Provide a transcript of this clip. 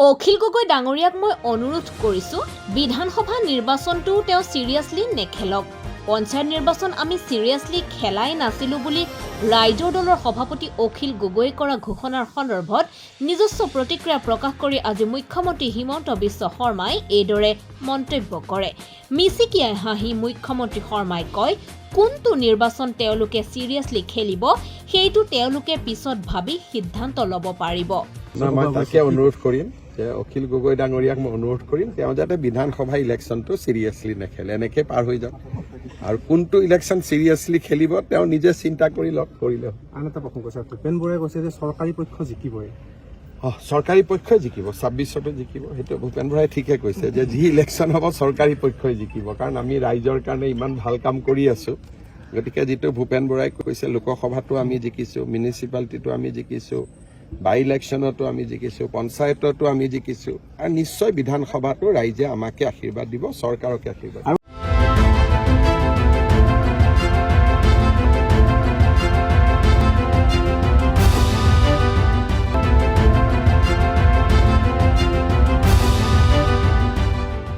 অখিল গগৈ ডাঙৰীয়াক মই অনুৰোধ কৰিছো বিধানসভা নিৰ্বাচনটো তেওঁ সিৰিয়াসলি নেখেলক। পঞ্চায়ত নিৰ্বাচন আমি সিৰিয়াসলি খেলাই নাছিলো বুলি ৰাইজৰ দলৰ সভাপতি অখিল গগৈ কৰা ঘোষণাৰ সন্দৰ্ভত নিজস্ব প্ৰতিক্ৰিয়া প্ৰকাশ কৰি আজি মুখ্যমন্ত্ৰী হিমন্ত বিশ্ব শৰ্মাই এইদৰে মন্তব্য কৰে। মিচিকিয়াই হাঁহি মুখ্যমন্ত্ৰী শৰ্মাই কয়, কোনটো নিৰ্বাচন তেওঁলোকে সিৰিয়াসলি খেলিব সেইটো তেওঁলোকে পিছত ভাবি সিদ্ধান্ত ল'ব পাৰিব। মই তাকে অনুৰোধ কৰিম যে অখিল গগৈ ডাঙৰীয়াক মই অনুৰোধ কৰিম তেওঁ যাতে বিধানসভা ইলেকশ্যনটো সিৰিয়াসলি নেখেলে, এনেকে পাৰ হৈ যাওক। আৰু কোনটো ইলেকশ্যন সিৰিয়াসলি খেলিব তেওঁ নিজে চিন্তা কৰি লওক, কৰিলে। আন এটা প্ৰসংগ কৈছে, ভূপেন বৰাই কৈছে যে চৰকাৰী পক্ষ জিকিবই। চৰকাৰী পক্ষই জিকিব, 26তে জিকিব। সেইটো ভূপেন বৰাই ঠিকে কৈছে যে যি ইলেকশ্যন হ'ব চৰকাৰী পক্ষই জিকিব, কাৰণ আমি ৰাইজৰ কাৰণে ইমান ভাল কাম কৰি আছো। গতিকে যিটো ভূপেন বৰাই কৈছে লোকসভাতো আমি জিকিছো, মিউনিচিপালিটিটো আমি জিকিছো, বাই ইলেকশ্যনতো আমি জিকিছো, পঞ্চায়ততো আমি জিকিছো, আৰু নিশ্চয় বিধানসভাতো ৰাইজে আমাকে আশীৰ্বাদ দিব, চৰকাৰকে আশীৰ্বাদ দিব।